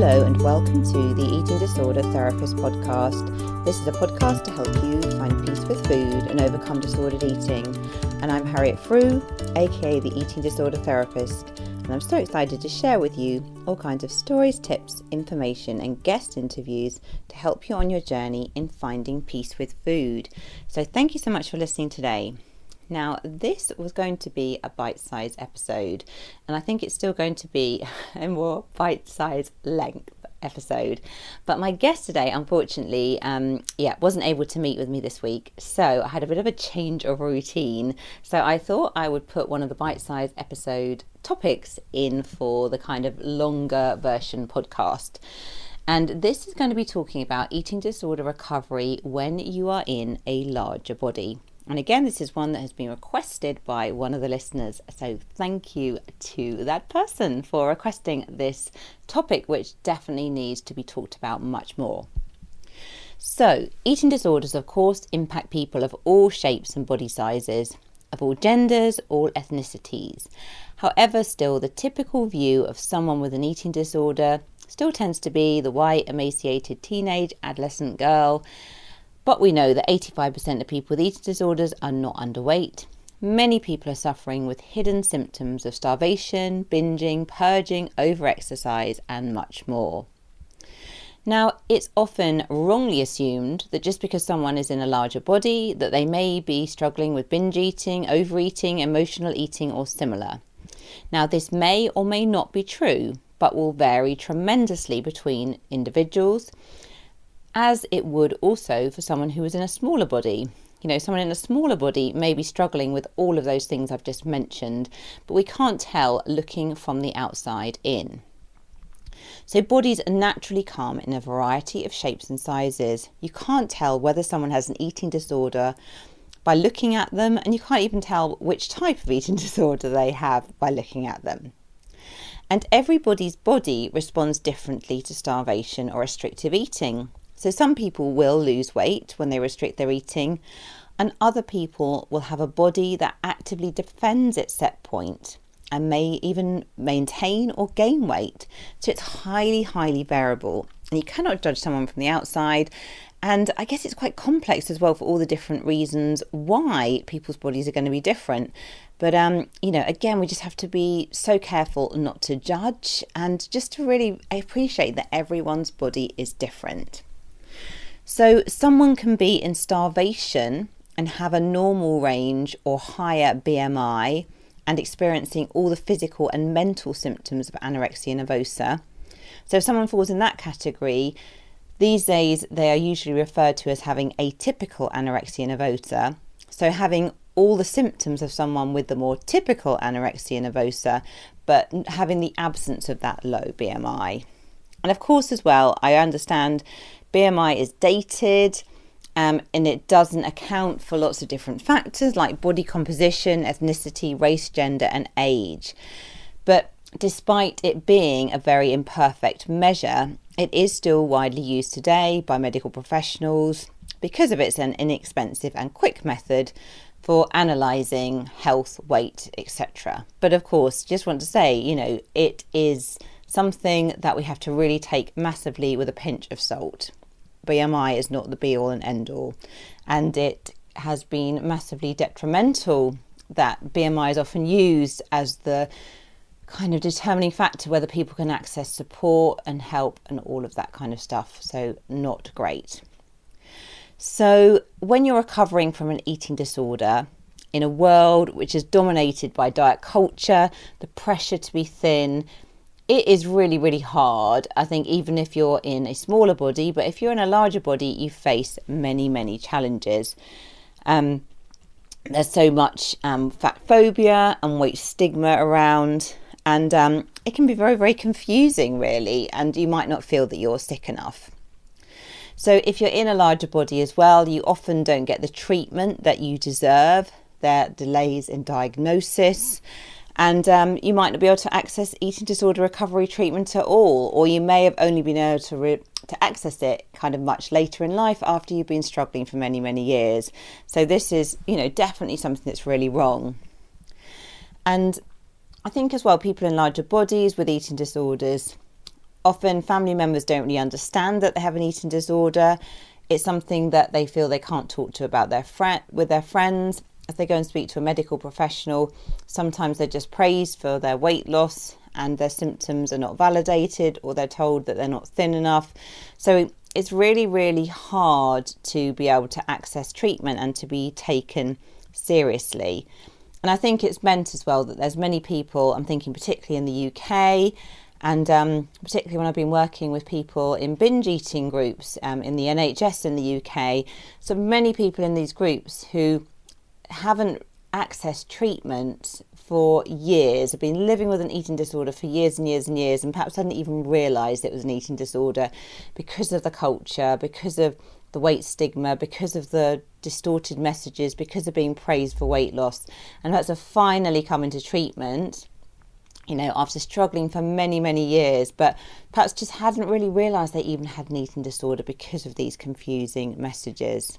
Hello and welcome to the Eating Disorder Therapist podcast. This is a podcast to help you find peace with food and overcome disordered eating. And I'm Harriet Frew, aka the Eating Disorder Therapist. And I'm so excited to share with you all kinds of stories, tips, information and guest interviews to help you on your journey in finding peace with food. So thank you so much for listening today. Now, this was going to be a bite-sized episode, and I think it's still going to be a more bite-sized length episode. But my guest today, unfortunately, wasn't able to meet with me this week, so I had a bit of a change of routine. So I thought I would put one of the bite-sized episode topics in for the kind of longer version podcast. And this is going to be talking about eating disorder recovery when you are in a larger body. And again, this is one that has been requested by one of the listeners. So thank you to that person for requesting this topic, which definitely needs to be talked about much more. So eating disorders, of course, impact people of all shapes and body sizes, of all genders, all ethnicities. However, still the typical view of someone with an eating disorder still tends to be the white, emaciated teenage adolescent girl. But we know that 85% of people with eating disorders are not underweight. Many people are suffering with hidden symptoms of starvation, binging, purging, overexercise, and much more. Now, it's often wrongly assumed that just because someone is in a larger body, that they may be struggling with binge eating, overeating, emotional eating, or similar. Now, this may or may not be true, but will vary tremendously between individuals, as it would also for someone who is in a smaller body. You know, someone in a smaller body may be struggling with all of those things I've just mentioned, but we can't tell looking from the outside in. So bodies naturally come in a variety of shapes and sizes. You can't tell whether someone has an eating disorder by looking at them, and you can't even tell which type of eating disorder they have by looking at them. And everybody's body responds differently to starvation or restrictive eating. So some people will lose weight when they restrict their eating, and other people will have a body that actively defends its set point and may even maintain or gain weight. So it's highly, highly variable, and you cannot judge someone from the outside. And I guess it's quite complex as well for all the different reasons why people's bodies are going to be different. But, again, we just have to be so careful not to judge and just to really appreciate that everyone's body is different. So someone can be in starvation and have a normal range or higher BMI and experiencing all the physical and mental symptoms of anorexia nervosa. So if someone falls in that category, these days they are usually referred to as having atypical anorexia nervosa. So having all the symptoms of someone with the more typical anorexia nervosa, but having the absence of that low BMI. And of course as well, I understand BMI is dated and it doesn't account for lots of different factors like body composition, ethnicity, race, gender and age. But despite it being a very imperfect measure, it is still widely used today by medical professionals because of it's an inexpensive and quick method for analysing health, weight, etc. But of course, just want to say, it is something that we have to really take massively with a pinch of salt. BMI is not the be all and end all, and it has been massively detrimental that BMI is often used as the kind of determining factor whether people can access support and help and all of that kind of stuff. So not great. So when you're recovering from an eating disorder in a world which is dominated by diet culture, the pressure to be thin, it is really, really hard, I think, even if you're in a smaller body. But if you're in a larger body, you face many, many challenges. There's so much fat phobia and weight stigma around. And it can be very, very confusing, really. And you might not feel that you're sick enough. So if you're in a larger body as well, you often don't get the treatment that you deserve. There are delays in diagnosis. And you might not be able to access eating disorder recovery treatment at all, or you may have only been able to access it kind of much later in life after you've been struggling for many, many years. So this is, definitely something that's really wrong. And I think as well, people in larger bodies with eating disorders Often family members don't really understand that they have an eating disorder. It's something that they feel they can't talk to about with their friends. If they go and speak to a medical professional, sometimes they're just praised for their weight loss and their symptoms are not validated, or they're told that they're not thin enough. So it's really, really hard to be able to access treatment and to be taken seriously. And I think it's meant as well that there's many people, I'm thinking particularly in the UK, and particularly when I've been working with people in binge eating groups in the NHS in the UK, so many people in these groups who haven't accessed treatment for years, have been living with an eating disorder for years and years and years, and perhaps hadn't even realised it was an eating disorder because of the culture, because of the weight stigma, because of the distorted messages, because of being praised for weight loss, and perhaps have finally come into treatment, after struggling for many, many years, but perhaps just hadn't really realised they even had an eating disorder because of these confusing messages.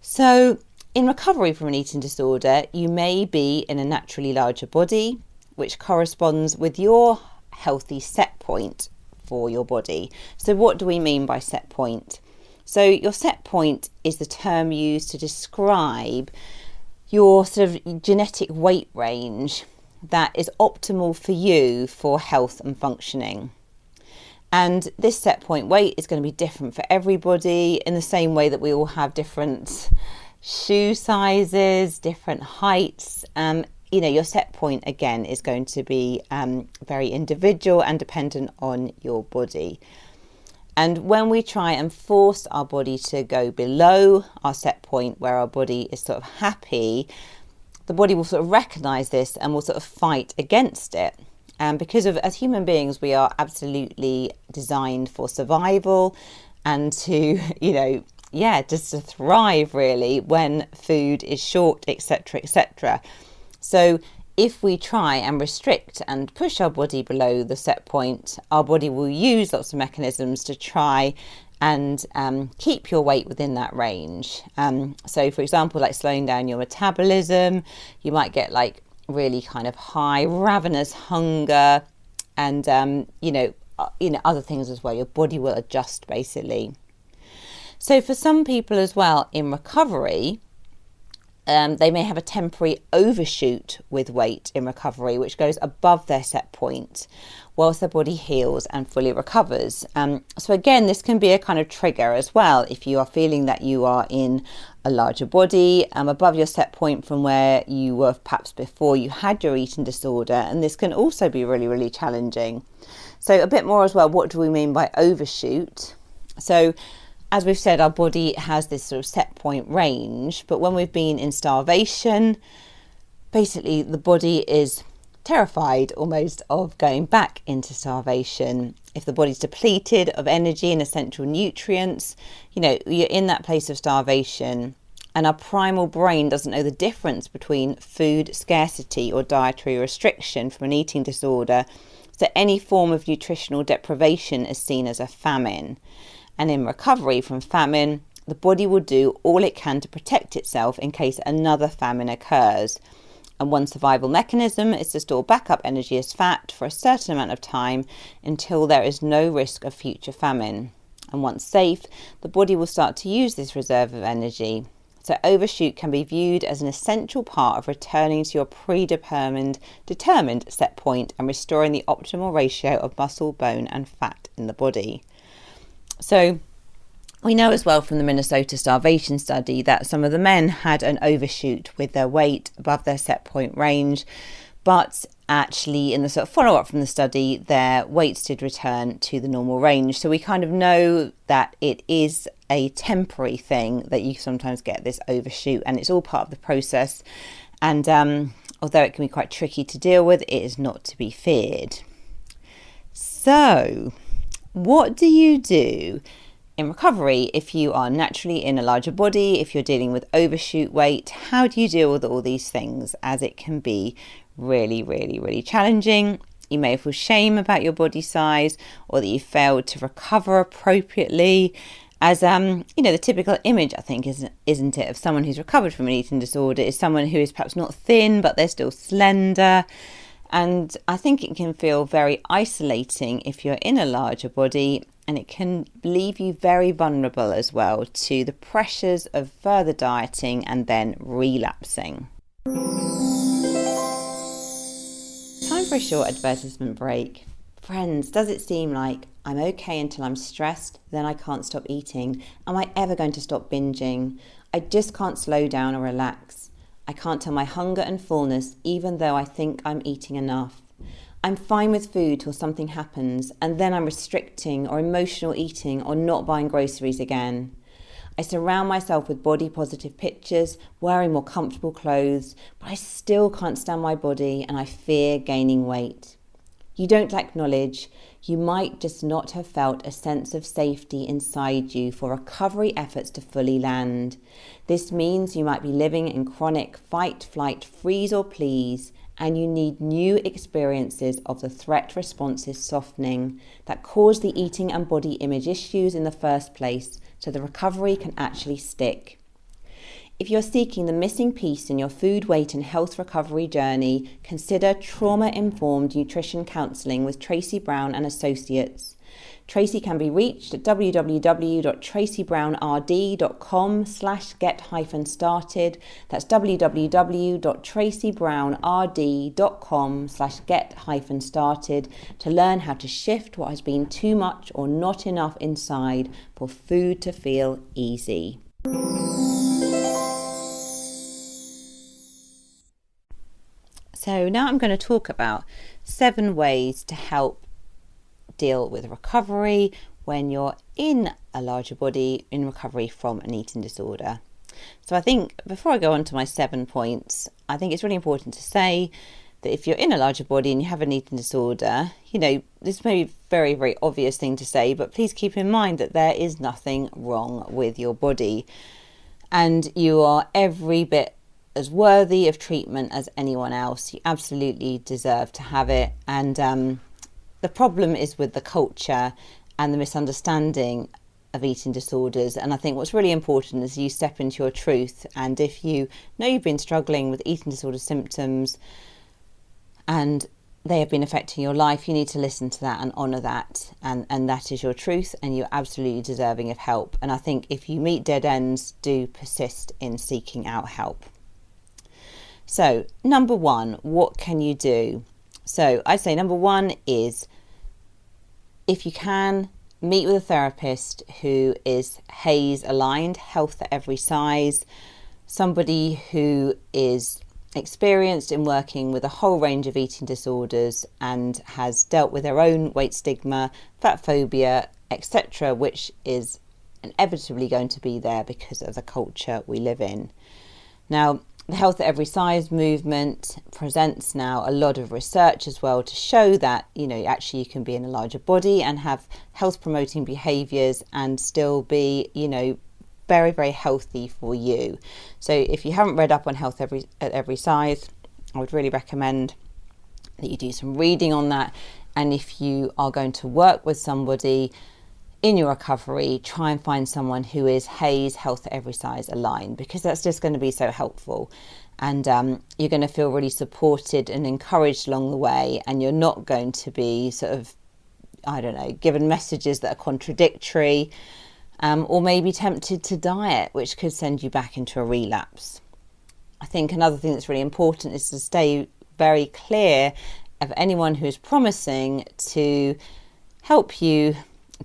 So in recovery from an eating disorder, you may be in a naturally larger body, which corresponds with your healthy set point for your body. So what do we mean by set point? So your set point is the term used to describe your sort of genetic weight range that is optimal for you for health and functioning. And this set point weight is going to be different for everybody, in the same way that we all have different shoe sizes, different heights. Your set point again is going to be very individual and dependent on your body. And when we try and force our body to go below our set point, where our body is sort of happy, the body will sort of recognize this and will sort of fight against it. Because as human beings, we are absolutely designed for survival and to, just to thrive really when food is short, etc., etc. So if we try and restrict and push our body below the set point, our body will use lots of mechanisms to try and keep your weight within that range. So for example, like slowing down your metabolism, you might get like really kind of high ravenous hunger, and other things as well. Your body will adjust basically. So for some people as well in recovery, they may have a temporary overshoot with weight in recovery, which goes above their set point whilst their body heals and fully recovers. So again, this can be a kind of trigger as well. If you are feeling that you are in a larger body above your set point from where you were perhaps before you had your eating disorder, and this can also be really, really challenging. So a bit more as well, what do we mean by overshoot? So as we've said, our body has this sort of set point range, but when we've been in starvation, basically the body is terrified almost of going back into starvation. If the body's depleted of energy and essential nutrients, you're in that place of starvation, and our primal brain doesn't know the difference between food scarcity or dietary restriction from an eating disorder. So any form of nutritional deprivation is seen as a famine. And in recovery from famine, the body will do all it can to protect itself in case another famine occurs. And one survival mechanism is to store backup energy as fat for a certain amount of time until there is no risk of future famine. And once safe, the body will start to use this reserve of energy. So overshoot can be viewed as an essential part of returning to your determined set point and restoring the optimal ratio of muscle, bone and fat in the body. So we know as well from the Minnesota starvation study that some of the men had an overshoot with their weight above their set point range, but actually in the sort of follow-up from the study, their weights did return to the normal range. So we kind of know that it is a temporary thing, that you sometimes get this overshoot, and it's all part of the process. And although it can be quite tricky to deal with, it is not to be feared. So what do you do in recovery if you are naturally in a larger body, if you're dealing with overshoot weight? How do you deal with all these things, as it can be really, really, really challenging? You may feel shame about your body size, or that you failed to recover appropriately. As the typical image, I think, isn't it, of someone who's recovered from an eating disorder is someone who is perhaps not thin, but they're still slender. And I think it can feel very isolating if you're in a larger body, and it can leave you very vulnerable as well to the pressures of further dieting and then relapsing. Time for a short advertisement break. Friends, does it seem like I'm okay until I'm stressed, then I can't stop eating? Am I ever going to stop binging? I just can't slow down or relax. I can't tell my hunger and fullness even though I think I'm eating enough. I'm fine with food till something happens, and then I'm restricting or emotional eating or not buying groceries again. I surround myself with body positive pictures, wearing more comfortable clothes, but I still can't stand my body and I fear gaining weight. You don't lack knowledge. You might just not have felt a sense of safety inside you for recovery efforts to fully land. This means you might be living in chronic fight, flight, freeze or please, and you need new experiences of the threat responses softening that cause the eating and body image issues in the first place, so the recovery can actually stick. If you're seeking the missing piece in your food, weight and health recovery journey, consider trauma-informed nutrition counselling with Tracy Brown and Associates. Tracy can be reached at www.tracybrownrd.com/get-started. That's www.tracybrownrd.com/get-started to learn how to shift what has been too much or not enough inside for food to feel easy. So now I'm going to talk about 7 ways to help deal with recovery when you're in a larger body in recovery from an eating disorder. So I think before I go on to my 7 points, I think it's really important to say that if you're in a larger body and you have an eating disorder, this may be a very, very obvious thing to say, but please keep in mind that there is nothing wrong with your body and you are every bit as worthy of treatment as anyone else. You absolutely deserve to have it. And the problem is with the culture and the misunderstanding of eating disorders. And I think what's really important is you step into your truth. And if you know you've been struggling with eating disorder symptoms and they have been affecting your life, you need to listen to that and honour that. And that is your truth, and you're absolutely deserving of help. And I think if you meet dead ends, do persist in seeking out help. So, number 1, what can you do? So, I'd say number 1 is, if you can, meet with a therapist who is HAES aligned, health at every size, somebody who is experienced in working with a whole range of eating disorders and has dealt with their own weight stigma, fat phobia, etc., which is inevitably going to be there because of the culture we live in. Now, the Health at Every Size movement presents now a lot of research as well to show that, actually you can be in a larger body and have health promoting behaviours and still be, very, very healthy for you. So if you haven't read up on Health at Every Size, I would really recommend that you do some reading on that. And if you are going to work with somebody in your recovery, try and find someone who is HAES Health at Every Size aligned, because that's just going to be so helpful. And you're going to feel really supported and encouraged along the way, and you're not going to be given messages that are contradictory, or maybe tempted to diet, which could send you back into a relapse. I think another thing that's really important is to stay very clear of anyone who's promising to help you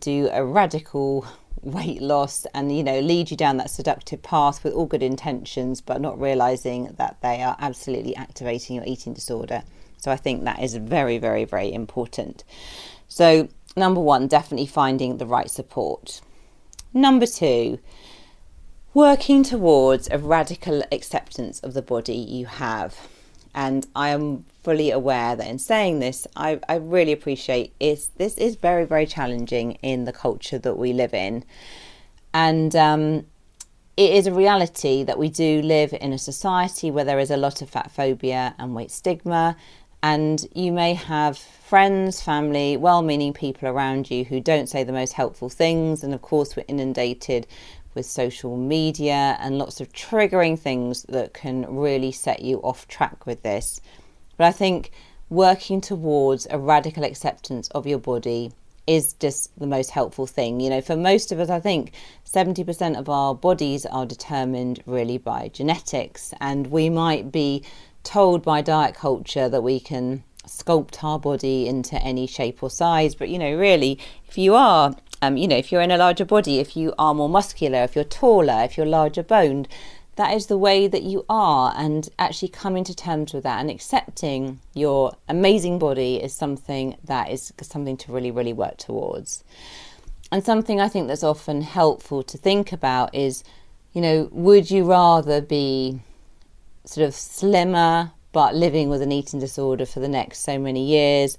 do a radical weight loss and lead you down that seductive path with all good intentions, but not realizing that they are absolutely activating your eating disorder. So I think that is very, very, very important. So number 1, definitely finding the right support. Number 2, working towards a radical acceptance of the body you have. And I am fully aware that in saying this, I really appreciate this is very, very challenging in the culture that we live in. And it is a reality that we do live in a society where there is a lot of fat phobia and weight stigma. And you may have friends, family, well-meaning people around you who don't say the most helpful things. And of course, we're inundated with social media and lots of triggering things that can really set you off track with this. But I think working towards a radical acceptance of your body is just the most helpful thing. You know, for most of us, I think 70% of our bodies are determined really by genetics, and we might be told by diet culture that we can sculpt our body into any shape or size, but really, if you are if you're in a larger body, if you are more muscular, if you're taller, if you're larger boned, that is the way that you are. And actually coming to terms with that and accepting your amazing body is something to really, really work towards. And something I think that's often helpful to think about is, would you rather be sort of slimmer but living with an eating disorder for the next so many years,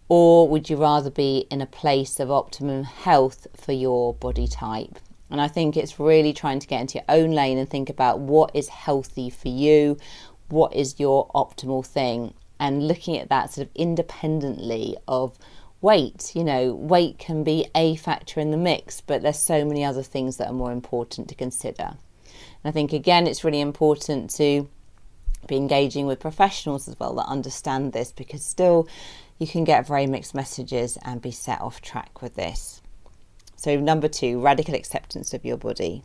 or would you rather be in a place of optimum health for your body type? And I think it's really trying to get into your own lane and think about what is healthy for you, what is your optimal thing, and looking at that sort of independently of weight. Weight can be a factor in the mix, but there's so many other things that are more important to consider. And I think, again, it's really important to be engaging with professionals as well that understand this, because still you can get very mixed messages and be set off track with this. So number 2, radical acceptance of your body.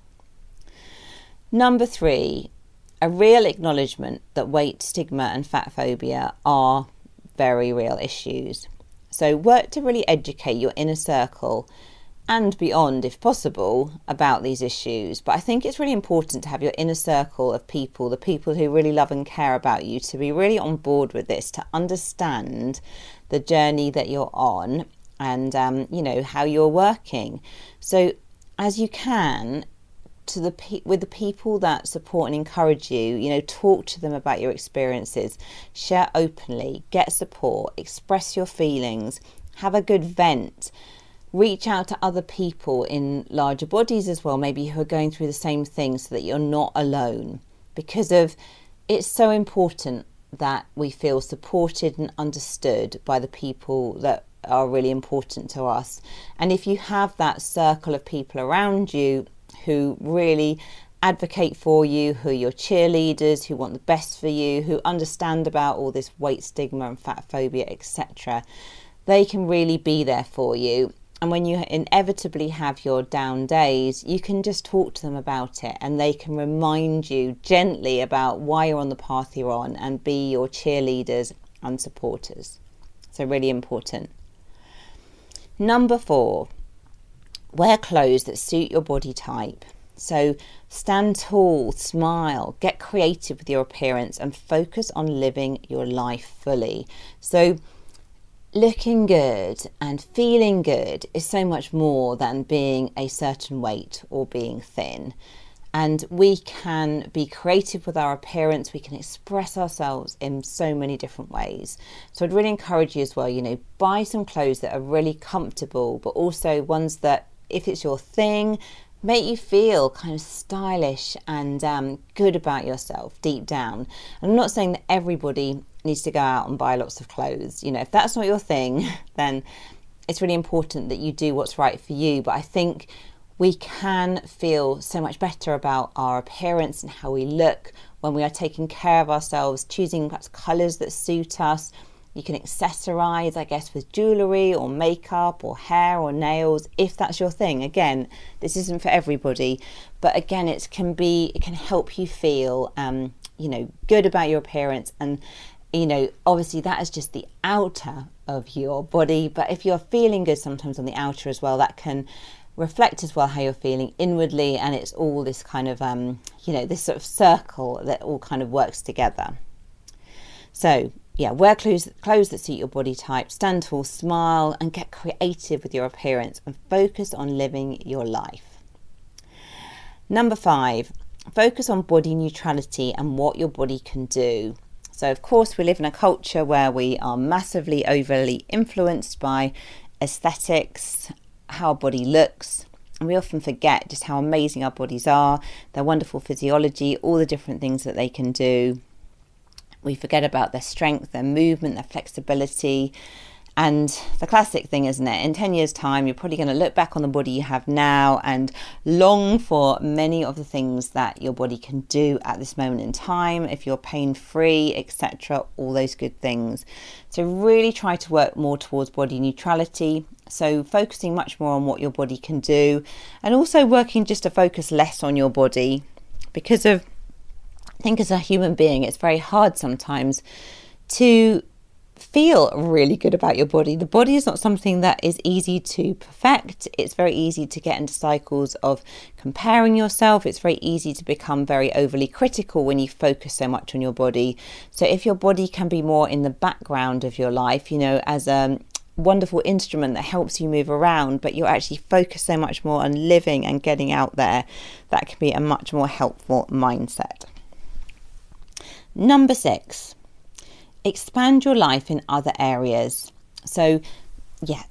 Number 3, a real acknowledgement that weight stigma and fat phobia are very real issues. So work to really educate your inner circle and beyond, if possible, about these issues. But I think it's really important to have your inner circle of people, the people who really love and care about you, to be really on board with this, to understand the journey that you're on and, how you're working. So as you can, with the people that support and encourage you, talk to them about your experiences, share openly, get support, express your feelings, have a good vent. Reach out to other people in larger bodies as well, maybe who are going through the same thing, so that you're not alone. Because it's so important that we feel supported and understood by the people that are really important to us. And if you have that circle of people around you who really advocate for you, who are your cheerleaders, who want the best for you, who understand about all this weight stigma and fat phobia, etc., they can really be there for you. And when you inevitably have your down days, you can just talk to them about it, and they can remind you gently about why you're on the path you're on and be your cheerleaders and supporters. So really important. Number 4, wear clothes that suit your body type. So stand tall, smile, get creative with your appearance, and focus on living your life fully. So looking good and feeling good is so much more than being a certain weight or being thin. And we can be creative with our appearance. We can express ourselves in so many different ways. So I'd really encourage you as well, buy some clothes that are really comfortable, but also ones that, if it's your thing, make you feel kind of stylish and good about yourself deep down. And I'm not saying that everybody needs to go out and buy lots of clothes. If that's not your thing, then it's really important that you do what's right for you. But I think we can feel so much better about our appearance and how we look when we are taking care of ourselves, choosing perhaps colours that suit us. You can accessorize, I guess, with jewellery or makeup or hair or nails, if that's your thing. Again, this isn't for everybody, but again, it can help you feel, good about your appearance. And, obviously that is just the outer of your body, but if you're feeling good sometimes on the outer as well, that can reflect as well how you're feeling inwardly. And it's all this kind of, this sort of circle that all kind of works together. So, wear clothes that suit your body type, stand tall, smile, and get creative with your appearance, and focus on living your life. Number 5, focus on body neutrality and what your body can do. So, of course, we live in a culture where we are massively overly influenced by aesthetics, how our body looks, and we often forget just how amazing our bodies are, their wonderful physiology, all the different things that they can do. We forget about their strength, their movement, their flexibility, And the classic thing, isn't it? In 10 years' time, you're probably going to look back on the body you have now and long for many of the things that your body can do at this moment in time, if you're pain-free, etc., all those good things. So really try to work more towards body neutrality. So focusing much more on what your body can do, and also working just to focus less on your body, because I think as a human being, it's very hard sometimes to feel really good about your body. The body is not something that is easy to perfect. It's very easy to get into cycles of comparing yourself. It's very easy to become very overly critical when you focus so much on your body. So if your body can be more in the background of your life, as a wonderful instrument that helps you move around, but you're actually focused so much more on living and getting out there, that can be a much more helpful mindset. Number 6. Expand your life in other areas. So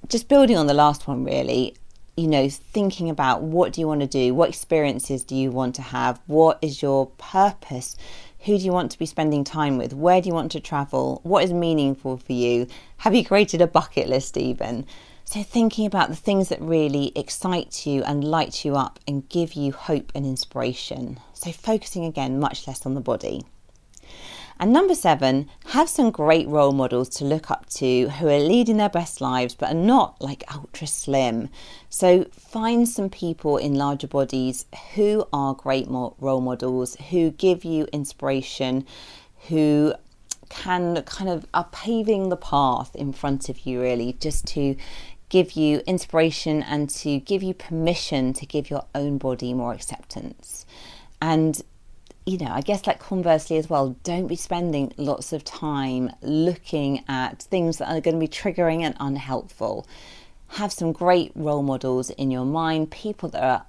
just building on the last one really, thinking about what do you want to do? What experiences do you want to have? What is your purpose? Who do you want to be spending time with? Where do you want to travel? What is meaningful for you? Have you created a bucket list even? So thinking about the things that really excite you and light you up and give you hope and inspiration. So focusing again much less on the body. And number 7, have some great role models to look up to who are leading their best lives but are not like ultra slim. So find some people in larger bodies who are great role models, who give you inspiration, who can are paving the path in front of you really, just to give you inspiration and to give you permission to give your own body more acceptance. And I guess conversely as well, don't be spending lots of time looking at things that are going to be triggering and unhelpful. Have some great role models in your mind, people that are,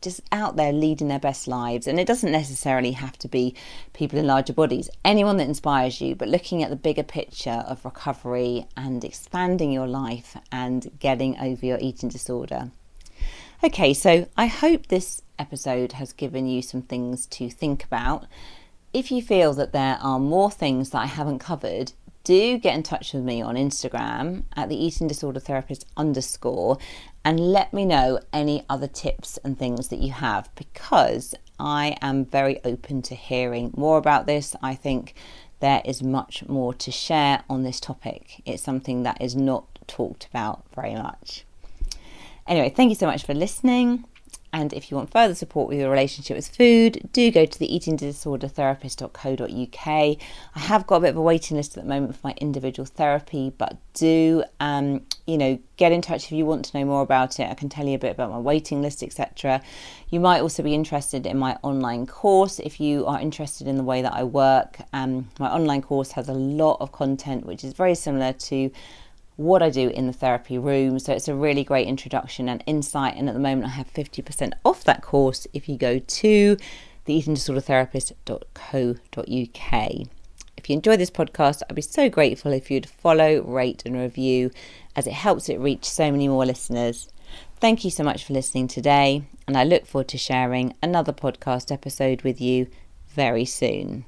just out there leading their best lives. And it doesn't necessarily have to be people in larger bodies, anyone that inspires you, but looking at the bigger picture of recovery and expanding your life and getting over your eating disorder. Okay, so I hope this episode has given you some things to think about. If you feel that there are more things that I haven't covered, do get in touch with me on Instagram at the eating disorder therapist _ and let me know any other tips and things that you have, because I am very open to hearing more about this. I think there is much more to share on this topic. It's something that is not talked about very much. Anyway, thank you so much for listening. And if you want further support with your relationship with food, do go to the eatingdisordertherapist.co.uk. I have got a bit of a waiting list at the moment for my individual therapy, but do, get in touch if you want to know more about it. I can tell you a bit about my waiting list, etc. You might also be interested in my online course if you are interested in the way that I work. My online course has a lot of content which is very similar to what I do in the therapy room. So it's a really great introduction and insight. And at the moment I have 50% off that course if you go to theeatingdisordertherapist.co.uk. If you enjoy this podcast, I'd be so grateful if you'd follow, rate and review, as it helps it reach so many more listeners. Thank you so much for listening today, and I look forward to sharing another podcast episode with you very soon.